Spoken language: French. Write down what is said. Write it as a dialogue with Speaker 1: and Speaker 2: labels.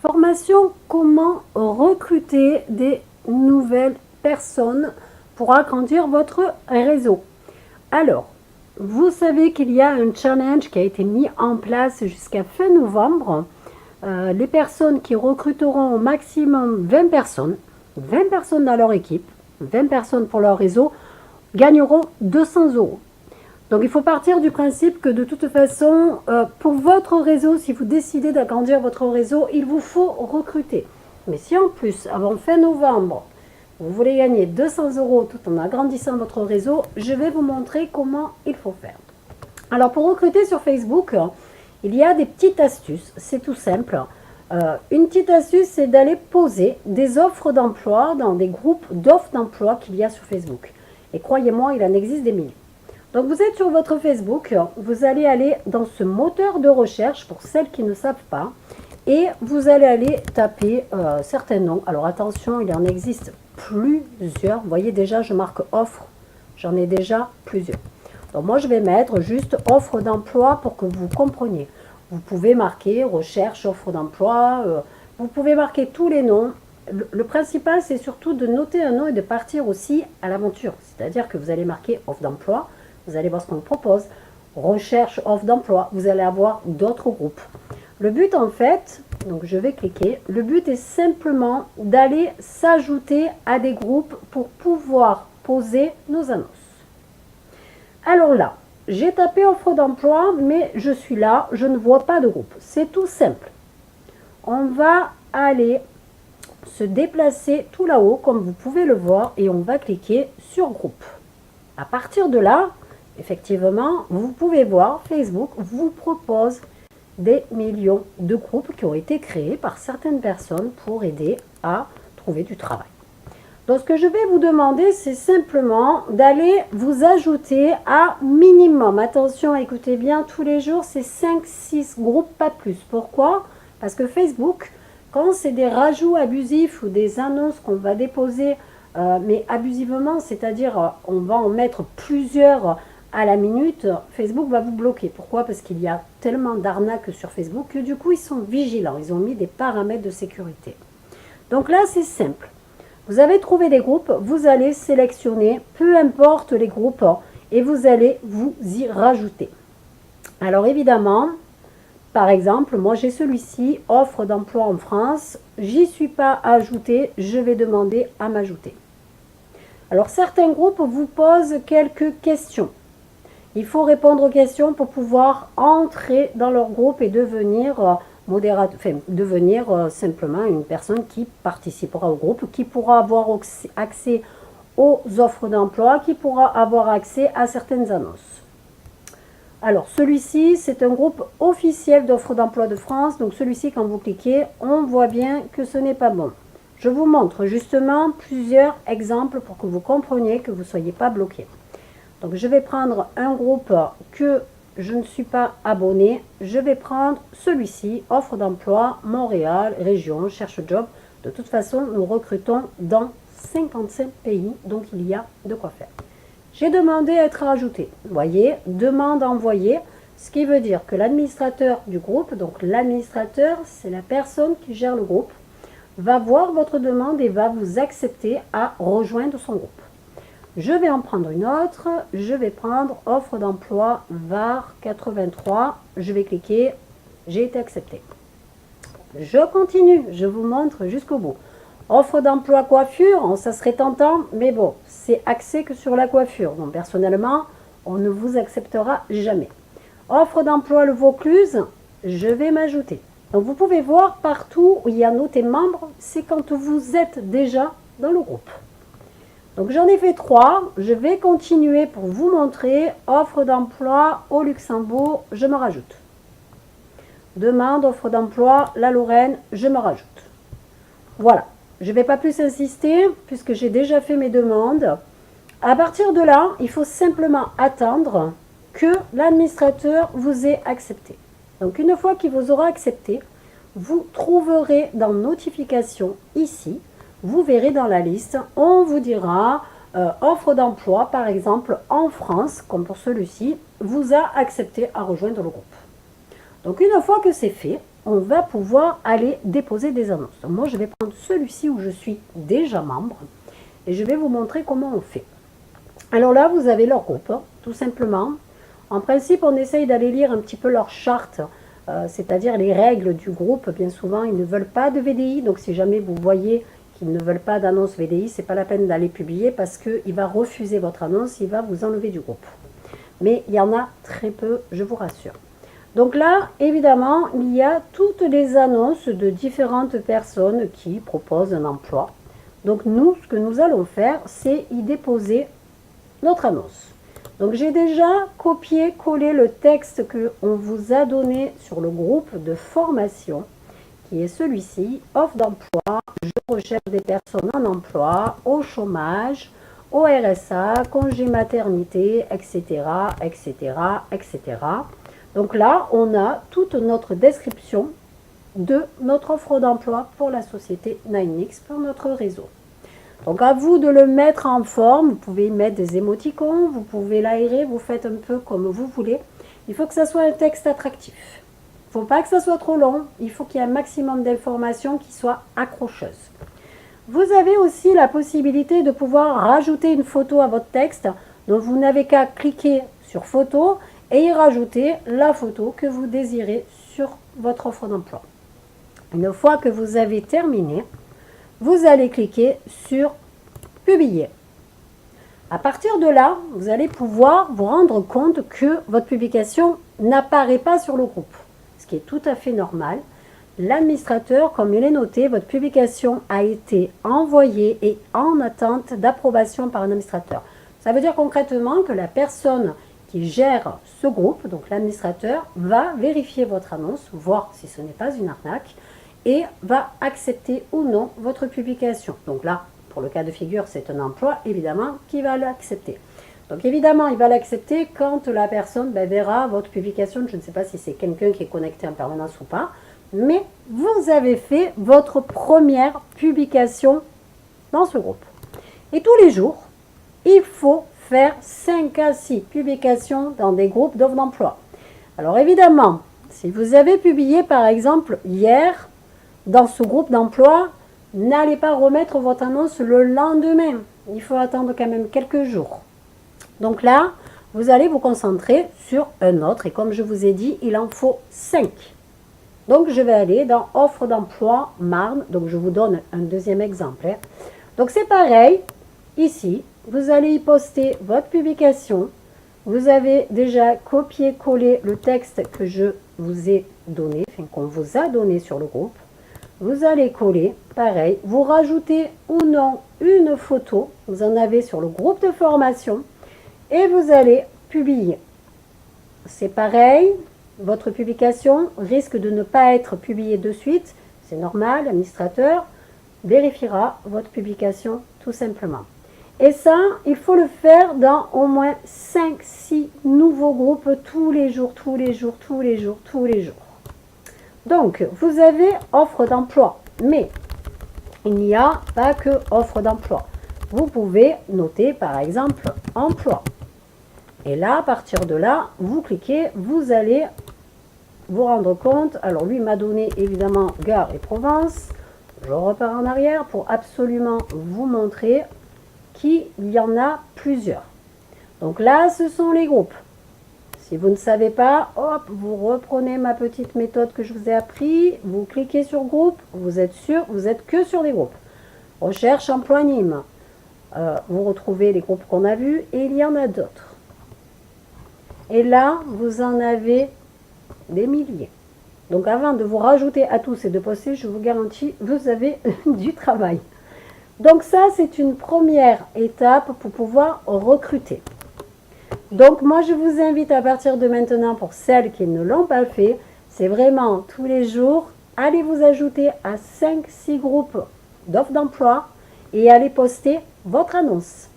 Speaker 1: Formation, comment recruter des nouvelles personnes pour agrandir votre réseau. Alors, vous savez qu'il y a un challenge qui a été mis en place jusqu'à fin novembre. Les personnes qui recruteront au maximum 20 personnes dans leur équipe, 20 personnes pour leur réseau, gagneront 200 €. Donc il faut partir du principe que de toute façon, pour votre réseau, si vous décidez d'agrandir votre réseau, il vous faut recruter. Mais si en plus, avant fin novembre, vous voulez gagner 200 € tout en agrandissant votre réseau, je vais vous montrer comment il faut faire. Alors pour recruter sur Facebook, il y a des petites astuces, c'est tout simple. Une petite astuce, c'est d'aller poser des offres d'emploi dans des groupes d'offres d'emploi qu'il y a sur Facebook. Et croyez-moi, il en existe des milliers. Donc vous êtes sur votre Facebook, vous allez aller dans ce moteur de recherche pour celles qui ne savent pas et vous allez aller taper certains noms. Alors attention, il en existe plusieurs. Vous voyez déjà, je marque offre, j'en ai déjà plusieurs. Donc moi je vais mettre juste offre d'emploi pour que vous compreniez. Vous pouvez marquer recherche, offre d'emploi, vous pouvez marquer tous les noms. Le principal c'est surtout de noter un nom et de partir aussi à l'aventure. C'est-à-dire que vous allez marquer offre d'emploi. Vous allez voir ce qu'on propose, recherche, offre d'emploi, vous allez avoir d'autres groupes. Le but en fait, donc je vais cliquer, le but est simplement d'aller s'ajouter à des groupes pour pouvoir poser nos annonces. Alors là, j'ai tapé offre d'emploi, mais je suis là, je ne vois pas de groupe. C'est tout simple. On va aller se déplacer tout là-haut, comme vous pouvez le voir, et on va cliquer sur groupe. À partir de là, effectivement, vous pouvez voir, Facebook vous propose des millions de groupes qui ont été créés par certaines personnes pour aider à trouver du travail. Donc, ce que je vais vous demander, c'est simplement d'aller vous ajouter à minimum, attention, écoutez bien, tous les jours, c'est 5-6 groupes, pas plus. Pourquoi? Parce que Facebook, quand c'est des rajouts abusifs ou des annonces qu'on va déposer, mais abusivement, c'est-à-dire on va en mettre plusieurs à la minute, Facebook va vous bloquer. Pourquoi? Parce qu'il y a tellement d'arnaques sur Facebook que du coup, ils sont vigilants. Ils ont mis des paramètres de sécurité. Donc là, c'est simple. Vous avez trouvé des groupes, vous allez sélectionner, peu importe les groupes, et vous allez vous y rajouter. Alors évidemment, par exemple, moi j'ai celui-ci, offre d'emploi en France. J'y suis pas ajouté, je vais demander à m'ajouter. Alors certains groupes vous posent quelques questions. Il faut répondre aux questions pour pouvoir entrer dans leur groupe et devenir devenir simplement une personne qui participera au groupe, qui pourra avoir accès aux offres d'emploi, qui pourra avoir accès à certaines annonces. Alors celui-ci, c'est un groupe officiel d'offres d'emploi de France. Donc celui-ci, quand vous cliquez, on voit bien que ce n'est pas bon. Je vous montre justement plusieurs exemples pour que vous compreniez que vous ne soyez pas bloqué. Donc je vais prendre un groupe que je ne suis pas abonné. Je vais prendre celui-ci, offre d'emploi, Montréal, région, cherche job. De toute façon, nous recrutons dans 55 pays, donc il y a de quoi faire. J'ai demandé à être ajouté. Vous voyez, demande envoyée, ce qui veut dire que l'administrateur du groupe, donc l'administrateur, c'est la personne qui gère le groupe, va voir votre demande et va vous accepter à rejoindre son groupe. Je vais en prendre une autre. Je vais prendre offre d'emploi VAR 83. Je vais cliquer. J'ai été accepté. Je continue. Je vous montre jusqu'au bout. Offre d'emploi coiffure. Ça serait tentant, mais bon, c'est axé que sur la coiffure. Donc personnellement, on ne vous acceptera jamais. Offre d'emploi le Vaucluse. Je vais m'ajouter. Donc vous pouvez voir partout où il y a noté membre, c'est quand vous êtes déjà dans le groupe. Donc j'en ai fait 3, je vais continuer pour vous montrer. Offre d'emploi au Luxembourg, je me rajoute. Demande, offre d'emploi, la Lorraine, je me rajoute. Voilà, je ne vais pas plus insister puisque j'ai déjà fait mes demandes. À partir de là, il faut simplement attendre que l'administrateur vous ait accepté. Donc une fois qu'il vous aura accepté, vous trouverez dans notification ici, vous verrez dans la liste, on vous dira offre d'emploi, par exemple en France, comme pour celui-ci, vous a accepté à rejoindre le groupe. Donc une fois que c'est fait, on va pouvoir aller déposer des annonces. Donc moi, je vais prendre celui-ci où je suis déjà membre et je vais vous montrer comment on fait. Alors là, vous avez leur groupe, tout simplement. En principe, on essaye d'aller lire un petit peu leur charte, c'est-à-dire les règles du groupe. Bien souvent, ils ne veulent pas de VDI, donc si jamais vous voyez qu'ils ne veulent pas d'annonce VDI, c'est pas la peine d'aller publier parce qu'il va refuser votre annonce, il va vous enlever du groupe. Mais il y en a très peu, je vous rassure. Donc là, évidemment, il y a toutes les annonces de différentes personnes qui proposent un emploi. Donc nous, ce que nous allons faire, c'est y déposer notre annonce. Donc j'ai déjà copié-collé le texte qu'on vous a donné sur le groupe de formation, qui est celui-ci, offre d'emploi, je recherche des personnes en emploi, au chômage, au RSA, congé maternité, etc., etc., etc. Donc là, on a toute notre description de notre offre d'emploi pour la société 9X, pour notre réseau. Donc à vous de le mettre en forme, vous pouvez y mettre des émoticônes, vous pouvez l'aérer, vous faites un peu comme vous voulez. Il faut que ça soit un texte attractif. Il ne faut pas que ça soit trop long, il faut qu'il y ait un maximum d'informations qui soient accrocheuses. Vous avez aussi la possibilité de pouvoir rajouter une photo à votre texte, donc vous n'avez qu'à cliquer sur photo et y rajouter la photo que vous désirez sur votre offre d'emploi. Une fois que vous avez terminé, vous allez cliquer sur publier. À partir de là, vous allez pouvoir vous rendre compte que votre publication n'apparaît pas sur le groupe, ce qui est tout à fait normal. L'administrateur, comme il est noté, votre publication a été envoyée et en attente d'approbation par un administrateur. Ça veut dire concrètement que la personne qui gère ce groupe, donc l'administrateur, va vérifier votre annonce, voir si ce n'est pas une arnaque, et va accepter ou non votre publication. Donc là, pour le cas de figure, c'est un emploi, évidemment, qui va l'accepter. Donc évidemment, il va l'accepter quand la personne verra votre publication. Je ne sais pas si c'est quelqu'un qui est connecté en permanence ou pas, mais vous avez fait votre première publication dans ce groupe. Et tous les jours, il faut faire 5 à 6 publications dans des groupes d'offres d'emploi. Alors évidemment, si vous avez publié par exemple hier, dans ce groupe d'emploi, n'allez pas remettre votre annonce le lendemain. Il faut attendre quand même quelques jours. Donc là, vous allez vous concentrer sur un autre. Et comme je vous ai dit, il en faut 5. Donc je vais aller dans offre d'emploi Marne. Donc je vous donne un deuxième exemple. Donc c'est pareil. Ici, vous allez y poster votre publication. Vous avez déjà copié-collé le texte que je vous ai donné, enfin qu'on vous a donné sur le groupe. Vous allez coller, pareil, vous rajoutez ou non une photo, vous en avez sur le groupe de formation, et vous allez publier. C'est pareil, votre publication risque de ne pas être publiée de suite, c'est normal, l'administrateur vérifiera votre publication tout simplement. Et ça, il faut le faire dans au moins 5-6 nouveaux groupes tous les jours, tous les jours, tous les jours, tous les jours. Donc, vous avez offre d'emploi, mais il n'y a pas que offre d'emploi. Vous pouvez noter par exemple emploi. Et là, à partir de là, vous cliquez, vous allez vous rendre compte. Alors lui m'a donné évidemment Gare et Provence. Je repars en arrière pour absolument vous montrer qu'il y en a plusieurs. Donc là, ce sont les groupes. Si vous ne savez pas, hop, vous reprenez ma petite méthode que je vous ai appris, vous cliquez sur groupe, vous êtes sûr, vous êtes que sur des groupes. Recherche emploi Nîmes. Vous retrouvez les groupes qu'on a vus et il y en a d'autres. Et là, vous en avez des milliers. Donc avant de vous rajouter à tous et de poster, je vous garantis, vous avez du travail. Donc ça, c'est une première étape pour pouvoir recruter. Donc moi, je vous invite à partir de maintenant, pour celles qui ne l'ont pas fait, c'est vraiment tous les jours, allez vous ajouter à 5-6 groupes d'offres d'emploi et allez poster votre annonce.